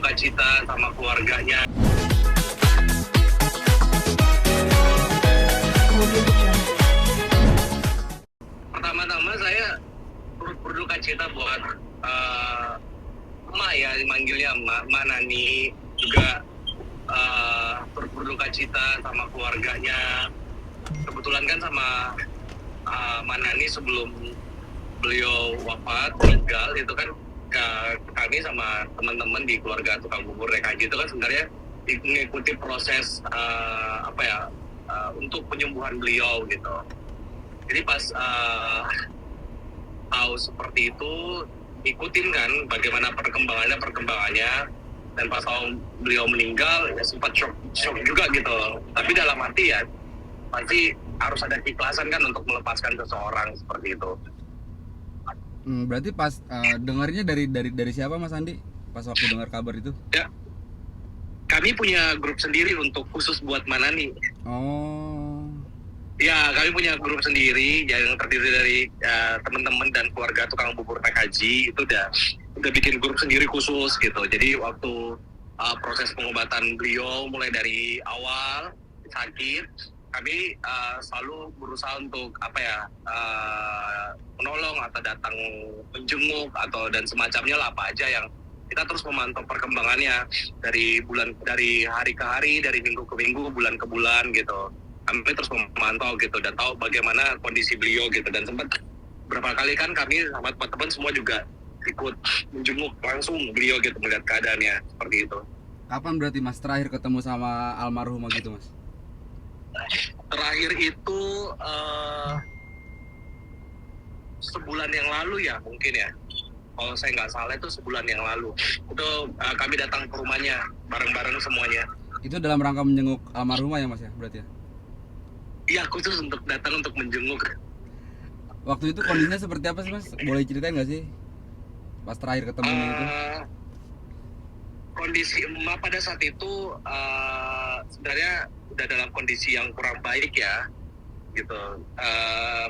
berduka cita sama keluarganya. Pertama-tama saya berduka cita buat emak ya, dimanggilnya emak Nani, juga berduka cita sama keluarganya. Kebetulan kan sama Mbak Nani sebelum beliau wafat, meninggal, itu kan kami sama teman-teman di keluarga tukang bubur naik haji itu kan sebenarnya mengikuti proses untuk penyembuhan beliau gitu. Jadi pas tahu seperti itu, ikutin kan bagaimana perkembangannya, dan pas tahu beliau meninggal ya sempat shock juga gitu. Tapi dalam hati ya pasti harus ada keikhlasan kan untuk melepaskan seseorang seperti itu. Berarti pas dengarnya dari siapa Mas Andi? Pas waktu dengar kabar itu? Ya, kami punya grup sendiri untuk khusus buat Manani. Oh. Ya, kami punya grup sendiri yang terdiri dari teman-teman dan keluarga tukang bubur naik haji. Itu udah bikin grup sendiri khusus gitu. Jadi waktu proses pengobatan beliau mulai dari awal sakit, kami selalu berusaha untuk menolong atau datang menjenguk atau dan semacamnya lah, apa aja yang kita terus memantau perkembangannya dari hari ke hari, dari minggu ke minggu, bulan ke bulan gitu. Kami terus memantau gitu dan tahu bagaimana kondisi beliau gitu, dan sempat berapa kali kan kami sama teman-teman semua juga ikut menjenguk langsung beliau gitu, melihat keadaannya seperti itu. Kapan berarti Mas terakhir ketemu sama almarhumah gitu Mas? Terakhir itu sebulan yang lalu ya mungkin ya, kalau saya nggak salah itu sebulan yang lalu. Itu kami datang ke rumahnya bareng-bareng semuanya. Itu dalam rangka menjenguk almarhumah ya Mas ya berarti ya? Iya, khusus untuk datang untuk menjenguk. Waktu itu kondisinya seperti apa sih Mas? Boleh ceritain nggak sih? Pas terakhir ketemu itu? Kondisi emak pada saat itu sebenarnya udah dalam kondisi yang kurang baik ya gitu.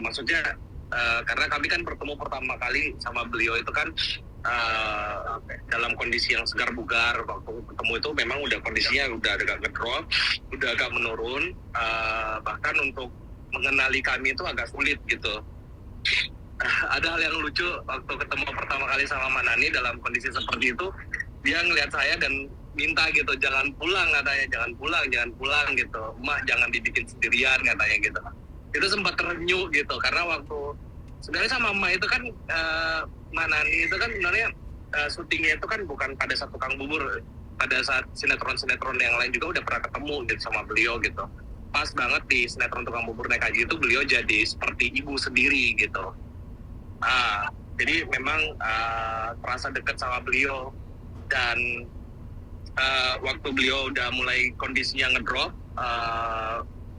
Maksudnya karena kami kan bertemu pertama kali sama beliau itu kan dalam kondisi yang segar bugar. Waktu ketemu itu memang udah kondisinya udah agak ngedrop, udah agak menurun, bahkan untuk mengenali kami itu agak sulit gitu. Ada hal yang lucu waktu ketemu pertama kali sama Manani dalam kondisi seperti itu, dia ngelihat saya dan minta gitu, jangan pulang katanya, jangan pulang gitu, emak jangan dibikin sendirian katanya gitu. Itu sempat terenyuh gitu, karena waktu sebenarnya sama emak itu kan Manani itu kan sebenarnya syutingnya itu kan bukan pada saat tukang bubur, pada saat sinetron-sinetron yang lain juga udah pernah ketemu gitu sama beliau gitu. Pas banget di sinetron tukang bubur naik haji itu beliau jadi seperti ibu sendiri gitu. Jadi memang terasa dekat sama beliau, dan waktu beliau udah mulai kondisinya ngedrop,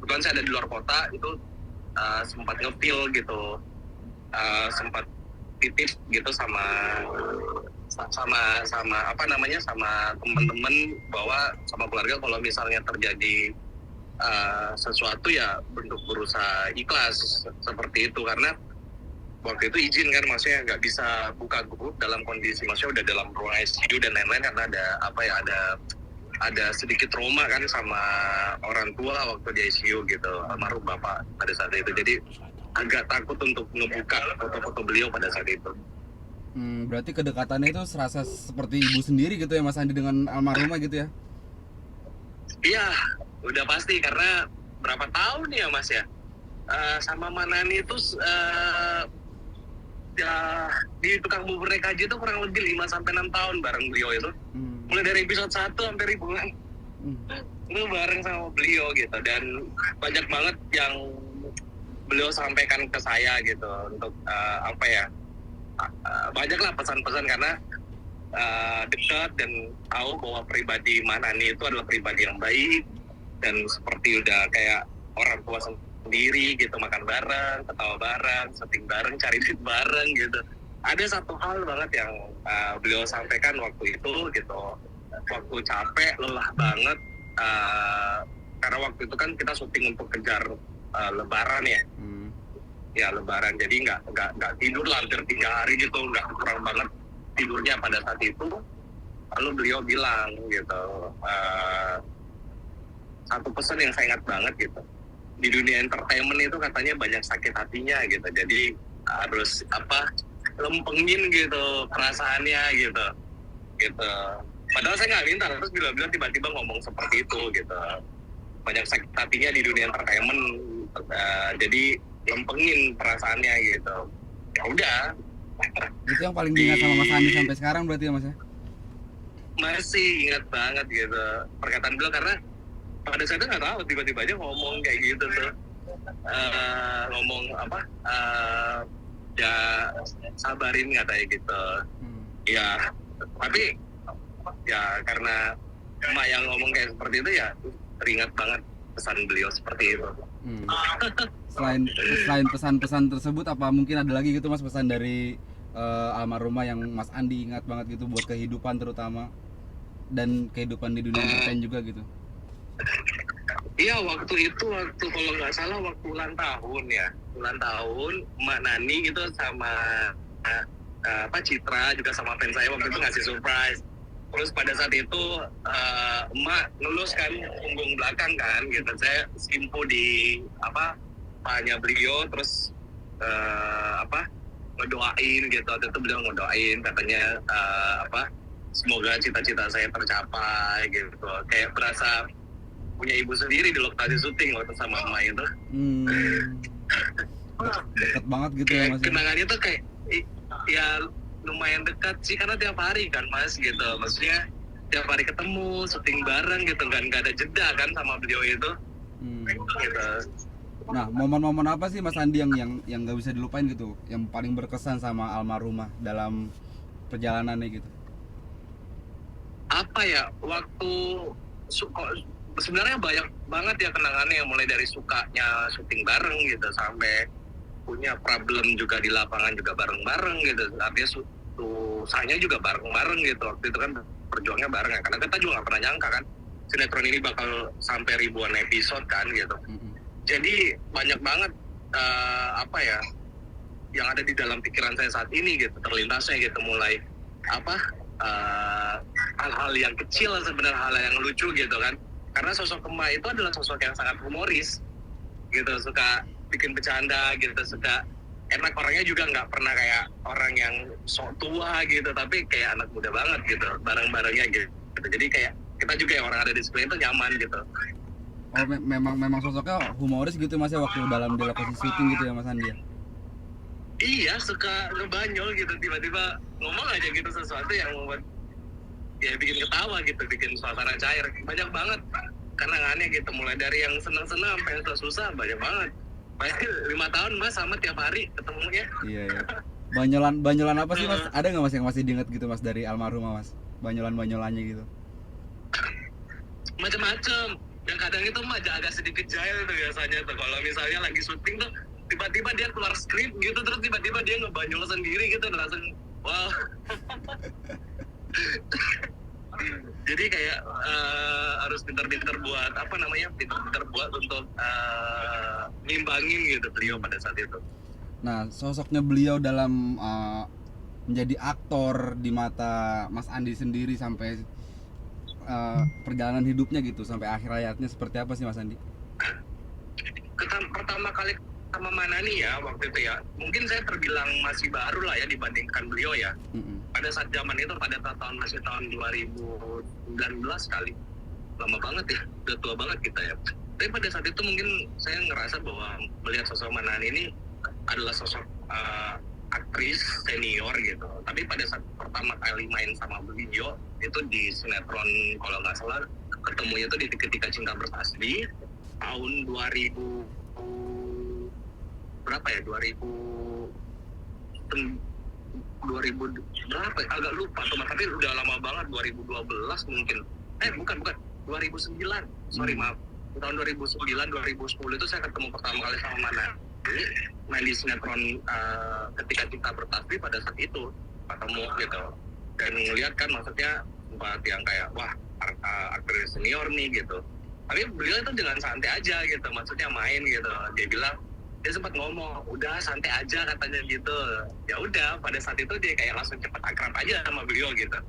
bukan saya ada di luar kota itu, sempat ngepil gitu, sempat titip gitu sama teman-teman, bahwa sama keluarga kalau misalnya terjadi sesuatu ya bentuk berusaha ikhlas seperti itu, karena waktu itu izin kan, maksudnya nggak bisa buka grup dalam kondisi maksudnya udah dalam ruang ICU dan lain-lain, karena ada sedikit trauma kan sama orang tua waktu di ICU gitu, almarhum bapak pada saat itu. Jadi agak takut untuk ngebuka foto-foto beliau pada saat itu. Berarti kedekatannya itu serasa seperti ibu sendiri gitu ya Mas Andi dengan almarhumah gitu ya? Iya, udah pasti, karena berapa tahun ya Mas ya, sama Manani itu di tukang bubur naik haji itu kurang lebih 5-6 tahun bareng beliau itu. Mulai dari episode 1 sampai ribuan itu bareng sama beliau gitu, dan banyak banget yang beliau sampaikan ke saya gitu untuk banyak lah pesan-pesan, karena dekat dan tahu bahwa pribadi Manani itu adalah pribadi yang baik dan seperti udah kayak orang tua sendiri gitu, makan bareng, ketawa bareng, syuting bareng, cari duit bareng gitu. Ada satu hal banget yang beliau sampaikan waktu itu gitu, waktu capek, lelah banget, karena waktu itu kan kita syuting untuk kejar Lebaran ya. Ya Lebaran, jadi nggak tidur lah hampir 3 hari gitu, nggak, kurang banget tidurnya pada saat itu. lalu beliau bilang gitu, satu pesan yang saya ingat banget gitu, di dunia entertainment itu katanya banyak sakit hatinya gitu, jadi harus lempengin gitu perasaannya gitu gitu. Padahal saya nggak minta, terus bila-bila tiba-tiba ngomong seperti itu gitu, banyak sakit hatinya di dunia entertainment, jadi lempengin perasaannya gitu. Ya udah. Itu yang paling diingat sama Mas Andi sampai sekarang berarti ya Mas ya? Masih ingat banget gitu perkataan beliau, karena pada saat itu nggak tahu, tiba-tiba aja ngomong kayak gitu tuh. Ngomong ya sabarin katanya gitu. Ya tapi ya karena emak yang ngomong kayak seperti itu, ya teringat banget pesan beliau seperti itu. Selain pesan-pesan tersebut, apa mungkin ada lagi gitu Mas pesan dari almarhumah yang Mas Andi ingat banget gitu buat kehidupan terutama dan kehidupan di dunia entertain juga gitu? Iya, waktu kalau nggak salah waktu ulang tahun Mbak Nani gitu sama Citra juga sama fans saya waktu itu ngasih surprise. Terus pada saat itu emak ngelus kan punggung belakang kan gitu, saya simpu di pahanya beliau, terus ngedoain gitu. Waktu itu beliau ngedoain katanya semoga cita-cita saya tercapai gitu, kayak berasa punya ibu sendiri di lokasi syuting waktu sama emak itu. Dekat banget gitu ya Mas. Kenangannya tuh kayak ya lumayan dekat sih, karena tiap hari kan Mas gitu, maksudnya tiap hari ketemu syuting bareng gitu kan, nggak ada jeda kan sama beliau itu. Gitu. Nah, momen-momen apa sih Mas Andi yang nggak bisa dilupain gitu, yang paling berkesan sama almarhumah dalam perjalanannya gitu? Apa ya, waktu sebenarnya banyak banget ya kenangannya, yang mulai dari sukanya syuting bareng gitu sampai punya problem juga di lapangan juga bareng-bareng gitu, artinya susahnya juga bareng-bareng gitu. Waktu itu kan perjuangnya bareng ya, karena kita juga nggak pernah nyangka kan sinetron ini bakal sampai ribuan episode kan gitu. Jadi banyak banget yang ada di dalam pikiran saya saat ini gitu, terlintasnya gitu, mulai hal-hal yang kecil sebenarnya, hal yang lucu gitu kan, karena sosok emak itu adalah sosok yang sangat humoris gitu, suka bikin bercanda gitu, suka enak orangnya juga, nggak pernah kayak orang yang sok tua gitu, tapi kayak anak muda banget gitu bareng-barengnya gitu. Jadi kayak kita juga yang orang ada di sekitar itu nyaman gitu. Oh, memang sosoknya humoris gitu Mas ya waktu dalam di lokasi syuting gitu ya Mas Andi ya? Iya, suka ngebanyol gitu, tiba-tiba ngomong aja gitu sesuatu yang membuat ya bikin ketawa gitu, bikin suasana cair. Banyak banget kenangannya gitu, mulai dari yang senang-senang sampai yang susah, banyak banget. Pasti 5 tahun Mas sama tiap hari ketemunya. Iya. Banyolan apa sih Mas? Ada nggak Mas yang masih diingat gitu Mas dari almarhumah Mas? Banyolannya gitu? Macem-macem. Yang kadang itu mah agak sedikit jahil tuh biasanya tuh, kalau misalnya lagi syuting tuh tiba-tiba dia keluar skrip gitu, terus tiba-tiba dia ngebanyol sendiri gitu, langsung wow. Jadi kayak harus pintar-pintar buat pintar-pintar buat untuk ngimbangin gitu beliau pada saat itu. Nah, sosoknya beliau dalam menjadi aktor di mata Mas Andi sendiri sampai perjalanan hidupnya gitu sampai akhir hayatnya seperti apa sih Mas Andi? Pertama kali sama Manani ya waktu itu ya, mungkin saya terbilang masih baru lah ya dibandingkan beliau ya. Pada saat zaman itu, pada masih tahun 2019 kali, lama banget ya, udah tua banget kita ya. Tapi pada saat itu mungkin saya ngerasa bahwa melihat sosok Manani ini adalah sosok aktris senior gitu. Tapi pada saat pertama kali main sama beliau itu di sinetron, kalau nggak salah ketemunya itu di Ketika Cinta Bersasdi tahun 2000 berapa ya, 2000 berapa ya? Agak lupa tuh, tapi udah lama banget, 2012 mungkin. Bukan 2009. Sorry, maaf. Tahun 2009 2010 itu saya ketemu pertama kali sama Mana. Jadi main di sinetron Ketika Cinta Bersasdi pada saat itu ketemu gitu. Dan ngeliat kan, maksudnya buat yang kayak wah, aktris senior nih gitu. Tapi beliau itu dengan santai aja gitu, maksudnya main gitu. Dia sempat ngomong, udah santai aja katanya gitu. Ya udah, pada saat itu dia kayak langsung cepet akrab aja sama beliau gitu.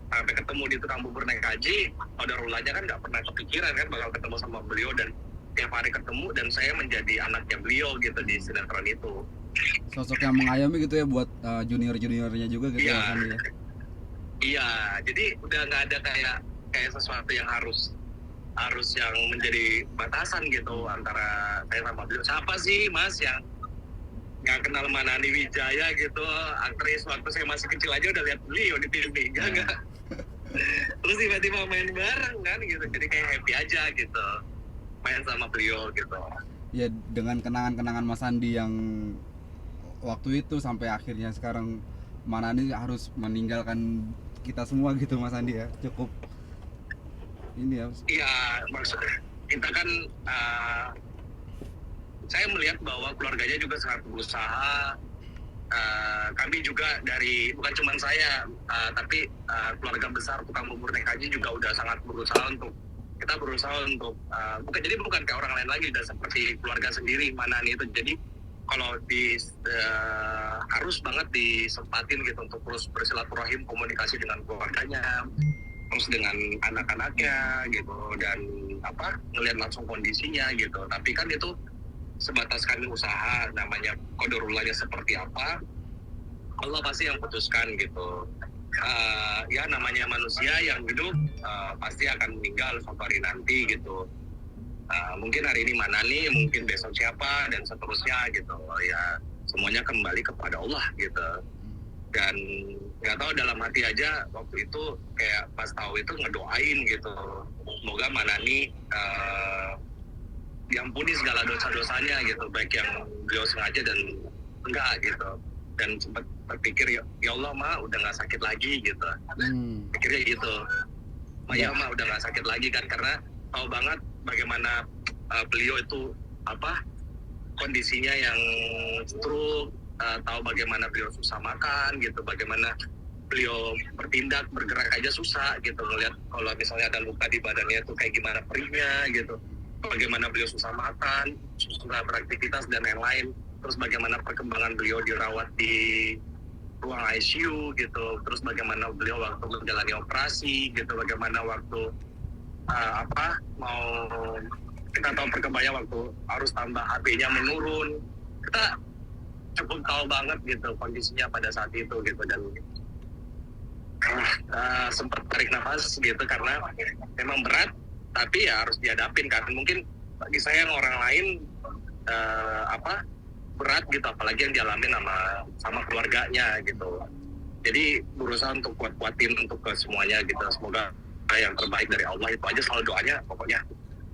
sampai ketemu di tukang bubur naik haji, qadarulahnya kan nggak pernah kepikiran kan bakal ketemu sama beliau, dan tiap hari ketemu, dan saya menjadi anaknya beliau gitu di sinetron itu. Sosok yang mengayomi gitu ya buat junior-juniornya juga gitu Iya. ya Mas Andi ya. Iya, jadi udah nggak ada kayak sesuatu yang harus yang menjadi batasan gitu antara saya sama beliau. Siapa sih Mas yang nggak kenal Manani Wijaya gitu, aktris waktu saya masih kecil aja udah lihat beliau di TV, nggak. Terus tiba-tiba main bareng kan gitu, jadi kayak happy aja gitu main sama beliau gitu. Ya dengan kenangan-kenangan Mas Andi yang waktu itu sampai akhirnya sekarang Manani harus meninggalkan kita semua gitu Mas Andi ya. Cukup ini ya. Iya, maksudnya kita kan saya melihat bahwa keluarganya juga sangat berusaha. Kami juga dari, bukan cuma saya, tapi keluarga besar tukang bubur naik haji juga udah sangat berusaha untuk, kita berusaha untuk bukan kayak orang lain lagi, udah seperti keluarga sendiri Manani itu. Jadi kalau harus banget disempatin gitu untuk terus bersilaturahim, komunikasi dengan keluarganya, terus dengan anak-anaknya gitu, dan ngelihat langsung kondisinya gitu. Tapi kan itu sebatas kami usaha, namanya qadarulahnya seperti apa, Allah pasti yang putuskan gitu. Ya namanya manusia yang hidup pasti akan meninggal suatu hari nanti gitu. Mungkin hari ini Manani, mungkin besok siapa, dan seterusnya gitu. Ya semuanya kembali kepada Allah gitu. Dan nggak tahu dalam hati aja waktu itu kayak pas tahu itu ngedoain gitu, semoga Manani diampuni segala dosa-dosanya gitu, baik yang beliau sengaja dan enggak gitu. Dan sempat berpikir, ya Allah Ma udah nggak sakit lagi gitu, pikirnya gitu. Ya Ma udah nggak sakit lagi kan, karena tahu banget bagaimana beliau itu kondisinya yang stroke, tahu bagaimana beliau susah makan gitu, bagaimana beliau bertindak, bergerak aja susah gitu, ngelihat kalau misalnya ada luka di badannya itu kayak gimana perihnya gitu, bagaimana beliau susah makan, susah beraktivitas dan lain-lain. Terus bagaimana perkembangan beliau dirawat di ruang ICU gitu, terus bagaimana beliau waktu menjalani operasi gitu, bagaimana waktu mau, kita tahu perkembangannya waktu harus tambah HB-nya menurun, kita cukup tahu banget gitu kondisinya pada saat itu gitu. Dan sempat tarik nafas gitu karena memang berat, tapi ya harus dihadapin kan. Mungkin bagi saya yang orang lain berat gitu, apalagi yang dialami sama keluarganya gitu. Jadi berusaha untuk kuat-kuatin untuk ke semuanya gitu. Semoga yang terbaik dari Allah, itu aja selalu doanya pokoknya.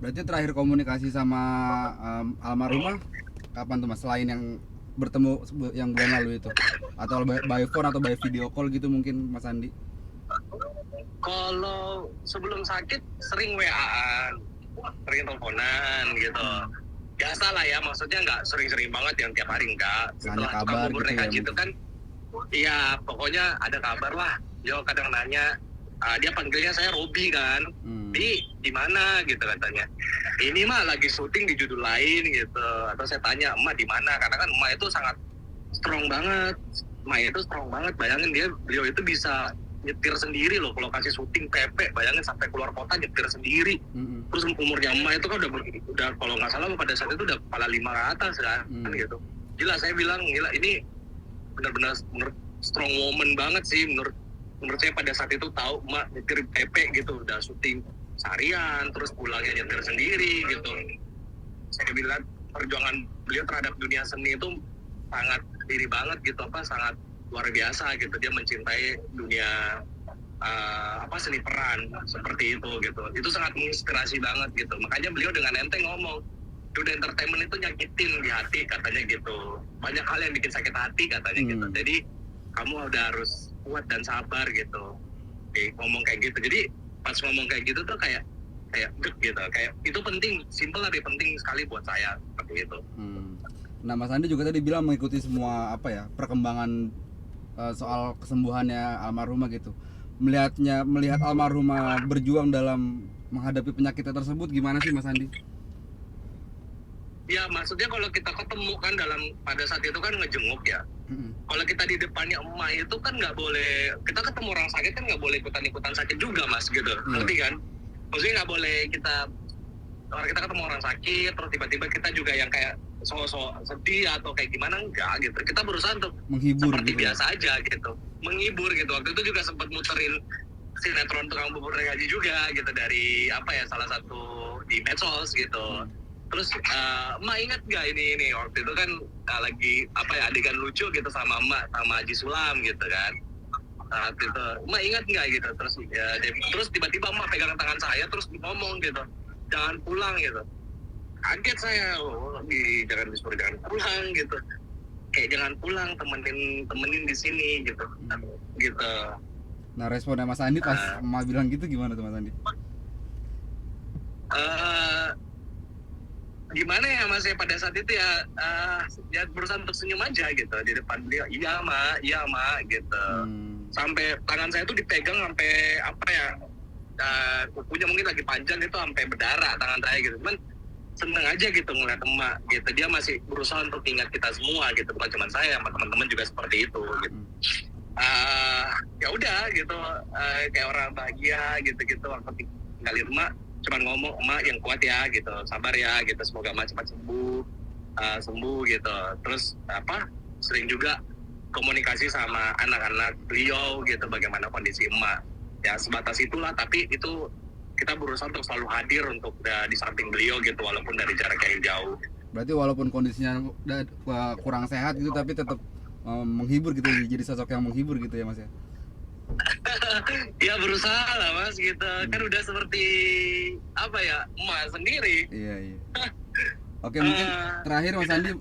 Berarti terakhir komunikasi sama almarhumah kapan tuh Mas, selain yang bertemu yang bulan lalu itu, atau by phone atau by video call gitu mungkin Mas Andi? Kalau sebelum sakit sering WA-an, sering teleponan gitu. Biasa lah ya, maksudnya nggak sering-sering banget yang tiap hari, enggak. Nanya Setelah kabar bubur gitu naik ya, haji itu kan, iya pokoknya ada kabar lah. Yo kadang nanya, dia panggilnya saya Robi kan, di mana gitu katanya. Ini mah lagi syuting di judul lain gitu. Atau saya tanya, emak di mana? Karena kan emak itu sangat strong banget. Emak itu strong banget. Bayangin beliau itu bisa nyetir sendiri loh ke lokasi syuting PP, bayangin sampai keluar kota nyetir sendiri. Terus umurnya emak itu kan udah kalau nggak salah pada saat itu udah kepala 5 ke atas kan, gitu. Gila, saya bilang gila, ini benar-benar strong woman banget sih menurut saya pada saat itu. Tahu emak nyetir PP gitu, udah syuting seharian terus pulangnya nyetir sendiri gitu. Saya bilang perjuangan beliau terhadap dunia seni itu sangat diri banget gitu, sangat luar biasa gitu. Dia mencintai dunia seni peran seperti itu gitu. Itu sangat menginspirasi banget gitu. Makanya beliau dengan enteng ngomong, dunia entertainment itu nyakitin di hati katanya gitu. Banyak hal yang bikin sakit hati katanya gitu. Jadi kamu udah harus kuat dan sabar gitu. Ngomong kayak gitu. Jadi pas ngomong kayak gitu tuh kayak gitu. Kayak itu penting, simple tapi penting sekali buat saya seperti itu. Nah Mas Andi juga tadi bilang mengikuti semua perkembangan soal kesembuhannya almarhumah gitu. Melihat almarhumah berjuang dalam menghadapi penyakitnya tersebut, gimana sih Mas Andi? ya maksudnya kalau kita ketemu kan pada saat itu kan ngejenguk ya. Kalau kita di depannya emak itu kan nggak boleh, kita ketemu orang sakit kan nggak boleh ikutan sakit juga mas gitu, ngerti kan? Maksudnya nggak boleh kalau kita ketemu orang sakit terus tiba-tiba kita juga yang kayak so-so sedih atau kayak gimana, enggak gitu. Kita berusaha untuk menghibur seperti gitu. biasa aja gitu, menghibur gitu. Waktu itu juga sempat muterin sinetron tukang bubur gaji juga gitu dari salah satu di medsos gitu. Terus emak ingat gak ini waktu itu kan lagi adegan lucu gitu sama emak sama Haji Sulam gitu kan. Saat itu emak ingat nggak gitu, terus tiba-tiba emak pegang tangan saya terus ngomong gitu, jangan pulang gitu. Kaget saya, jangan pulang gitu, kayak jangan pulang, temenin di sini gitu. Nah, responnya Mas Andi pas emak bilang gitu gimana tuh Mas Andi? Gimana ya mas ya, pada saat itu ya berusaha untuk senyum aja gitu di depan beliau. Iya mak gitu. Sampai tangan saya tuh dipegang sampai kukunya mungkin lagi panjang gitu sampai berdarah tangan saya gitu. Cuman seneng aja gitu ngeliat emak gitu, dia masih berusaha untuk ingat kita semua gitu, bukan cuma saya, sama teman-teman juga seperti itu gitu. Ya udah gitu, kayak orang bahagia gitu waktu tinggalin emak, cuman ngomong emak yang kuat ya gitu, sabar ya gitu, semoga emak cepat sembuh gitu. Terus sering juga komunikasi sama anak-anak beliau gitu, bagaimana kondisi emak ya, sebatas itulah. Tapi itu kita berusaha untuk selalu hadir untuk di samping beliau gitu, walaupun dari jarak yang jauh. Berarti walaupun kondisinya kurang sehat gitu tapi tetap menghibur gitu, jadi sosok yang menghibur gitu ya mas ya? Ya berusaha lah mas gitu, kan udah seperti emak sendiri. Iya. Oke, mungkin terakhir Mas Andi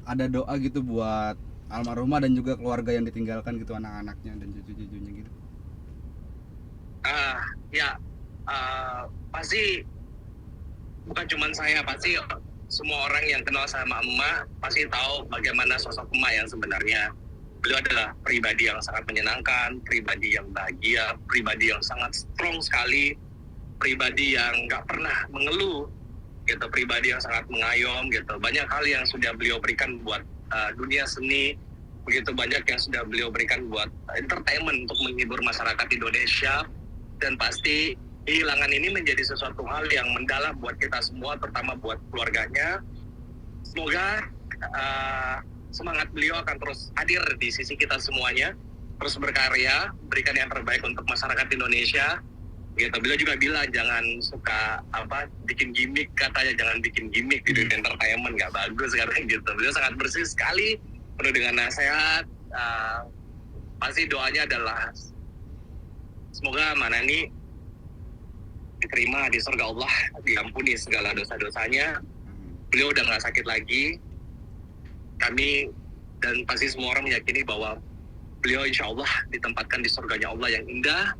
ada doa gitu buat almarhumah dan juga keluarga yang ditinggalkan gitu, anak-anaknya dan cucu-cucunya gitu. Pasti bukan cuma saya, pasti semua orang yang kenal sama emak pasti tahu bagaimana sosok emak yang sebenarnya. Beliau adalah pribadi yang sangat menyenangkan, pribadi yang bahagia, pribadi yang sangat strong sekali, pribadi yang nggak pernah mengeluh gitu, pribadi yang sangat mengayom gitu. Banyak hal yang sudah beliau berikan buat dunia seni, begitu banyak yang sudah beliau berikan buat entertainment untuk menghibur masyarakat Indonesia. Dan pasti kehilangan ini menjadi sesuatu hal yang mendalam buat kita semua, terutama buat keluarganya. Semoga semangat beliau akan terus hadir di sisi kita semuanya, terus berkarya, berikan yang terbaik untuk masyarakat Indonesia gitu. Beliau juga bilang jangan suka bikin gimmick, katanya jangan bikin gimmick di dunia entertainment, nggak bagus katanya gitu. Beliau sangat bersih sekali, penuh dengan nasihat. Pasti doanya adalah semoga Manani diterima di surga Allah, diampuni segala dosa-dosanya. Beliau udah nggak sakit lagi. Kami dan pasti semua orang meyakini bahwa beliau insya Allah ditempatkan di surganya Allah yang indah.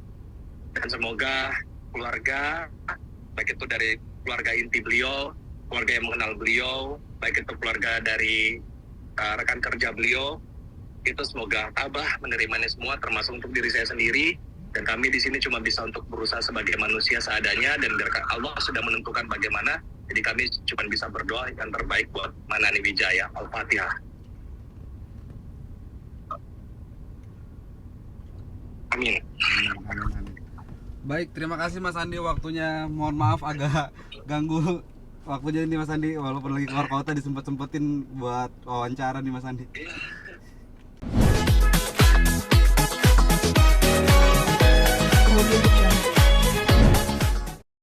Dan semoga keluarga, baik itu dari keluarga inti beliau, keluarga yang mengenal beliau, baik itu keluarga dari rekan kerja beliau, itu semoga tabah menerimanya semua, termasuk untuk diri saya sendiri. Dan kami di sini cuma bisa untuk berusaha sebagai manusia seadanya, dan Allah sudah menentukan bagaimana. Jadi kami cuma bisa berdoa yang terbaik buat Manani Wijaya. Al-Fatihah. Amin. Baik, terima kasih Mas Andi waktunya. Mohon maaf agak ganggu waktunya ini Mas Andi, walaupun lagi keluar kota disempet-sempetin buat wawancara nih Mas Andi.